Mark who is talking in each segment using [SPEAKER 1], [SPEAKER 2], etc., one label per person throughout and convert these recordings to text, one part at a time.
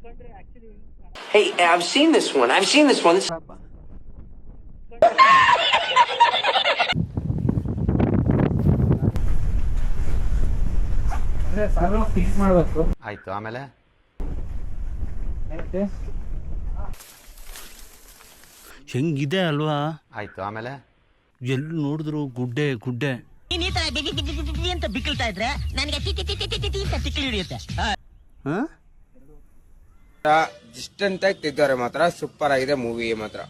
[SPEAKER 1] Hey, I've seen this one.
[SPEAKER 2] Fix ಮಾಡಬೇಕು.
[SPEAKER 3] ಆಯ್ತು, ಆಮೇಲೆ
[SPEAKER 4] ಹೆಂಗಿದೆ ಅಲ್ವಾ?
[SPEAKER 3] ಆಯ್ತು, ಆಮೇಲೆ
[SPEAKER 4] ಎಲ್ಲಿ ನೋಡಿದ್ರು ಗುಡ್ಡೆ ಗುಡ್ಡೆ.
[SPEAKER 5] ನೀನ್ ಈ ತರ ಬಿಗಿ ಬಿಗಿ ಬಿಗಿ ಬಿಗಿ ಅಂತ ಬಿಕ್ಕಳ್ತಾ ಇದ್ರೆ ನನಗೆ T T T T T T ಅಂತ ತಿಕ್ಕಲಿ ಹಿಡಿಯುತ್ತೆ.
[SPEAKER 6] ಡಿಸ್ಟೆಂಟ್ ಆಗಿ ತೆಗ್ದವ್ರೆ ಮಾತ್ರ ಸೂಪರ್ ಆಗಿದೆ ಮೂವಿ ಮಾತ್ರ.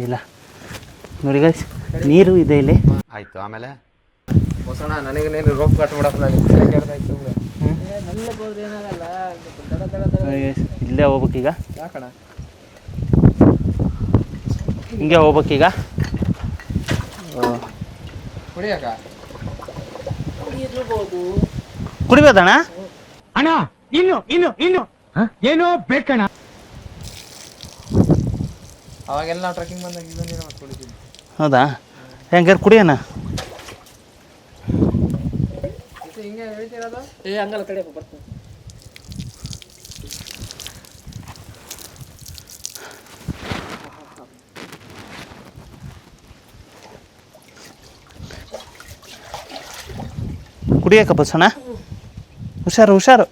[SPEAKER 4] ಇಲ್ಲ ನೋಡಿ ಗೈಸ್, ನೀರು ಇದೆ ಇಲ್ಲಿ.
[SPEAKER 3] ಆಯ್ತು, ಆಮೇಲೆ
[SPEAKER 6] ಹೊಸಣ ನನಗೆ ರೋಪ್ ಕಟ್
[SPEAKER 4] ಇಲ್ಲೇ ಹೋಗ್ಬೇಕೀಗ, ಹಿಂಗೆ ಹೋಗ್ಬೇಕೀಗ. ಕುಡಿಬೋದಣ್ಣ?
[SPEAKER 2] ಅಣ್ಣ ಇನ್ನು ಇನ್ನು ಇನ್ನು ಏನೋ ಬೇಕಣ್ಣ.
[SPEAKER 6] ಅವಾಗೆಲ್ಲ ನಾವು ಟ್ರೆಕ್ಕಿಂಗ್ ಬಂದಾಗ ಇದನ್ನೇ ಮಾಡ್ಕೊಂಡಿದ್ದೀವಿ.
[SPEAKER 4] ಹೌದಾ? ಹೆಂಗಾರು ಕುಡಿಯೋಣ.
[SPEAKER 6] ಹಿಂಗೆ ಹೇಳ್ತಿರೋದು
[SPEAKER 2] ಹಂಗಲ್ಲ ಕಡೆ ಬರ್ತೀನಿ.
[SPEAKER 4] ಕುಡಿಯಕ್ಕ ಬಸಣ್ಣ, ಹುಷಾರು ಹುಷಾರು.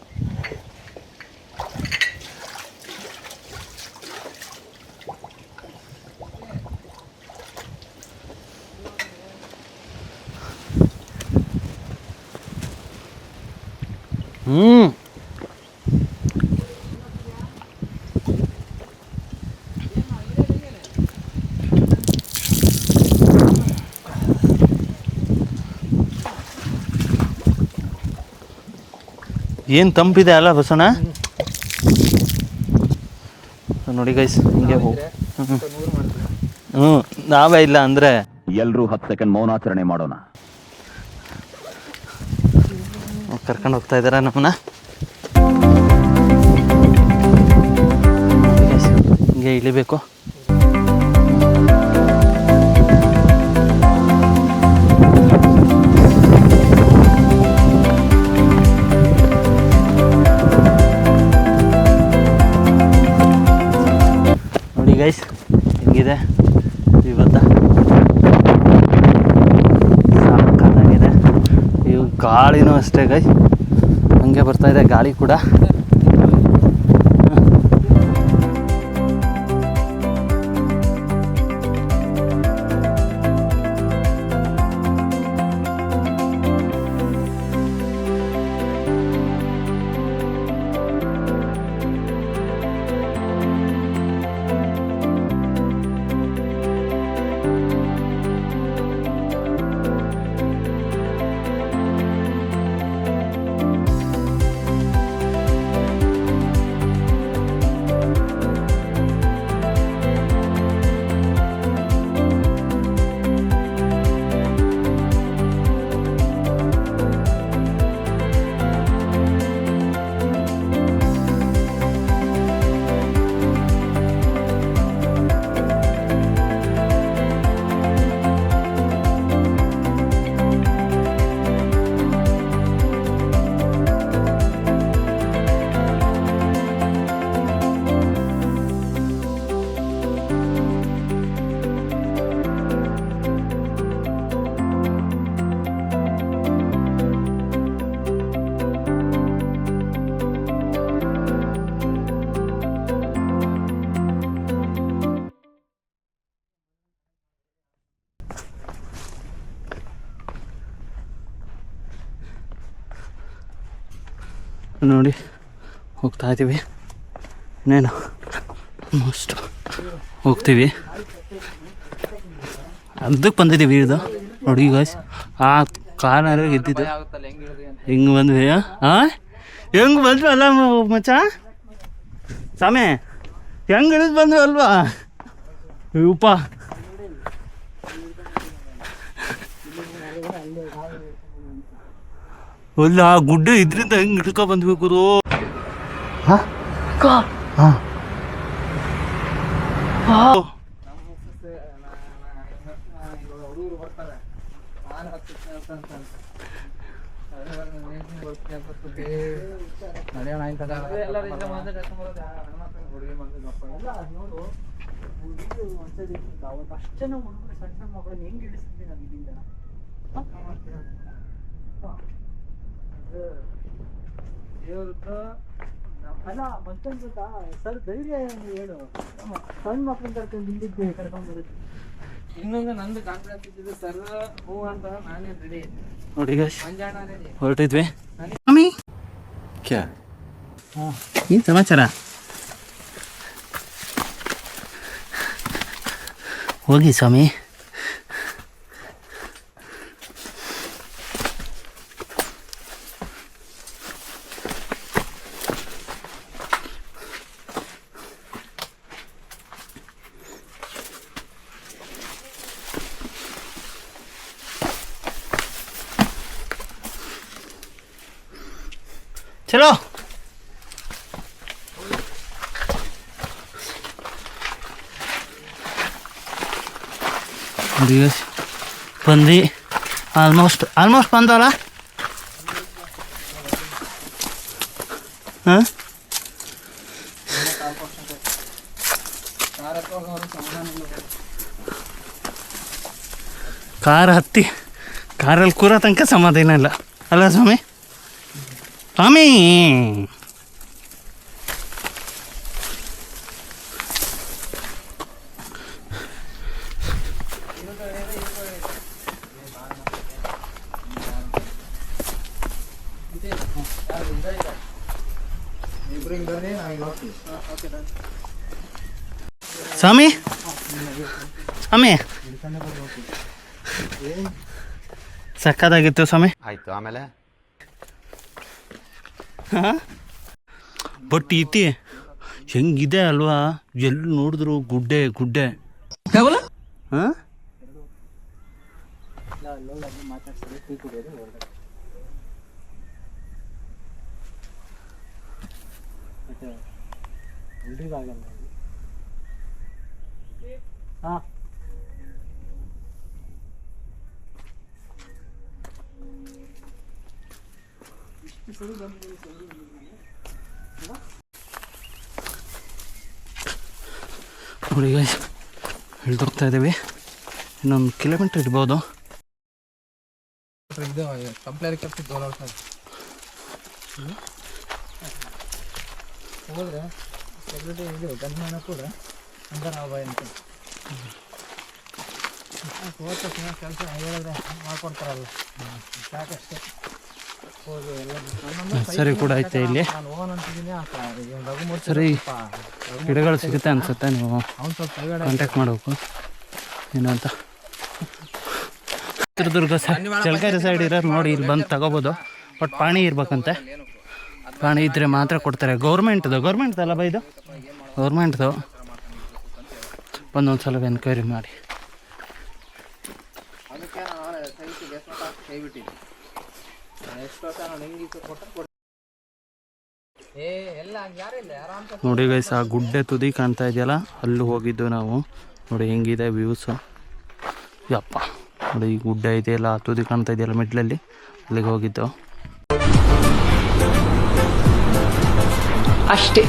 [SPEAKER 4] ಏನು ತಂಪಿದೆ ಅಲ್ಲ ಬಸಣ್ಣ? ನೋಡಿ ಗೈಸ್, ಹಿಂಗೆ ನಾವೇ ಇಲ್ಲ ಅಂದರೆ
[SPEAKER 7] ಎಲ್ಲರೂ 10 ಸೆಕೆಂಡ್ ಮೌನಾಚರಣೆ ಮಾಡೋಣ.
[SPEAKER 4] ಕರ್ಕೊಂಡು ಹೋಗ್ತಾ ಇದ್ದಾರ ನಮ್ಮನ್ನ. ಹಿಂಗೆ ಇಳಿಬೇಕು. ನೋಡಿ ಗೈಸ್, ಹೆಂಗಿದೆ ಇವತ್ತ, ಸಾಕಾಗಿದೆ. ಇವು ಗಾಳಿನೂ ಅಷ್ಟೇ ಗೈಸ್, ಹಂಗೆ ಬರ್ತಾ ಇದೆ ಗಾಳಿ ಕೂಡ. ನೋಡಿ ಹೋಗ್ತಾ ಇದ್ದೀವಿ, ಇನ್ನೇನು ಆಲ್ಮೋಸ್ಟ್ ಹೋಗ್ತೀವಿ. ಅದಕ್ಕೆ ಬಂದಿದ್ದೀವಿ. ಇದು ನೋಡಿ ಗಾಯ್ಸ್, ಆ ಕಾರ್ನಾರು ಗೆದ್ದಿದ್ದು ಹಿಂಗೆ ಬಂದ್ವಿ. ಹೆಂಗೆ ಬಂದ್ವಿ ಅಲ್ಲ ಮಚ್ಚ ಸಾಮೆ, ಹೆಂಗೆ ಹಿಡಿದು ಬಂದ್ವಿ ಅಲ್ವಾ? ಉಪ್ಪ ಅಲ್ಲ ಆ ಗುಡ್ಡ ಇದ್ರಿಂದ ಹೆಂಗ್ ಹಿಡ್ಕೊ ಬಂದ್ಬೇಕು
[SPEAKER 2] ಅಲ್ಲ ಮತ್ತೊಂದು ಗೊತ್ತಾ ಸರ್, ಧೈರ್ಯ ಹೇಳು. ಸಣ್ಣ ಮಕ್ಕಳನ್ನ ಕರ್ಕೊಂಡು ಇಲ್ಲಿದ್ದೆ ಕರ್ಕೊಂಡು ಬರುತ್ತೆ. ಇನ್ನೊಂದು ನಂದು ಕಾನ್ಫಿಡೆನ್ಸ್ ಇದ್ದಿದ್ದು ಸರ್ ಹೂ ಅಂತ ನಾನೇ ರೆಡಿ.
[SPEAKER 4] ನೋಡಿ
[SPEAKER 2] ಮಂಜಾಣ ರೆಡಿ.
[SPEAKER 4] ಹೊರಟಿದ್ವಿ. ಮಮ್ಮಿ ಏನು ಸಮಾಚಾರ? ಹೋಗಿ ಸ್ವಾಮಿ. ಚಲೋ ಬಂದು ಆಲ್ಮೋಸ್ಟ್ ಬಂದವಲ್ಲ. ಹಾಂ ಕಾರ್ ಹತ್ತಿ ಕಾರಲ್ಲಿ ಕೂರೋ ತನಕ ಸಮಾಧಾನ ಇಲ್ಲ ಅಲ್ಲ ಸ್ವಾಮಿ? ಸ್ವಾಮಿ ಸ್ವಾಮಿ ಸ್ವಾಮಿ ಸಕ್ಕದಾಗಿತ್ತು ಸ್ವಾಮಿ.
[SPEAKER 3] ಆಯ್ತು, ಆಮೇಲೆ
[SPEAKER 4] ಹಾಂ ಬಟ್ ಈತಿ ಹೆಂಗಿದೆ ಅಲ್ವಾ? ಎಲ್ಲಿ ನೋಡಿದ್ರು ಗುಡ್ಡೆ ಗುಡ್ಡೆ. ಹಾಂ
[SPEAKER 2] ಹಾಂ
[SPEAKER 4] ನೋಡಿ ಹಿಡ್ದೋಗ್ತಾ ಇದ್ದೀವಿ. ಇನ್ನೊಂದು ಕಿಲೋಮೀಟ್ರ್ ಇರ್ಬೋದು.
[SPEAKER 2] ಹೋದ್ರೆ ಸೆಕ್ಯೂರಿಟಿ ಇದು ಗನ್ಮ್ಯಾನ ಕೂಡ ಅಂದರಾಬಾಯ್ ಅಂತ ಕೆಲಸ ಹೇಳಿದ್ರೆ ಮಾಡ್ಕೊಡ್ತಾರಲ್ಲ, ಸಾಕಷ್ಟೇ.
[SPEAKER 4] ಸರಿ ಕೂಡ ಐತೆ ಇಲ್ಲಿ.
[SPEAKER 2] ನಾನು ಹೋಗೋಣ ಅಂತಿದ್ದೀನಿ.
[SPEAKER 4] ಸರಿ ಗಿಡಗಳು ಸಿಗುತ್ತೆ ಅನ್ಸುತ್ತೆ. ನೀವು
[SPEAKER 2] ಅವ್ನು ಸ್ವಲ್ಪ
[SPEAKER 4] ಕಾಂಟ್ಯಾಕ್ಟ್ ಮಾಡಬೇಕು ಏನಂತ. ಚಿತ್ರದುರ್ಗ ಚಳ್ಳಕೆರೆ ಸೈಡ್ ಇರೋರು ನೋಡಿ ಇಲ್ಲಿ ಬಂದು ತಗೋಬೋದು. ಬಟ್ ಪಾಣಿ ಇರ್ಬೇಕಂತೆ. ಪಾಣಿ ಇದ್ದರೆ ಮಾತ್ರ ಕೊಡ್ತಾರೆ. ಗೌರ್ಮೆಂಟ್ದಲ್ಲ ಬೈ, ಇದು ಗೌರ್ಮೆಂಟ್ದು. ಒಂದೊಂದು ಸಲ ಎನ್ಕ್ವೈರಿ ಮಾಡಿ. ನೋಡಿ ಗೈಸ್, ಆ ಗುಡ್ಡೆ ತುದಿ ಕಾಣ್ತಾ ಇದೆಯಲ್ಲ, ಅಲ್ಲಿ ಹೋಗಿದ್ದು ನಾವು. ನೋಡಿ ಹೆಂಗಿದೆ ವ್ಯೂಸು. ಯಪ್ಪ ನೋಡಿ, ಈ ಗುಡ್ಡೆ ಇದೆಯಲ್ಲ, ಆ ತುದಿ ಕಾಣ್ತಾ ಇದೆಯಲ್ಲ ಮಿಡ್ಲಲ್ಲಿ, ಅಲ್ಲಿಗೆ ಹೋಗಿದ್ದು
[SPEAKER 1] ಅಷ್ಟೇ.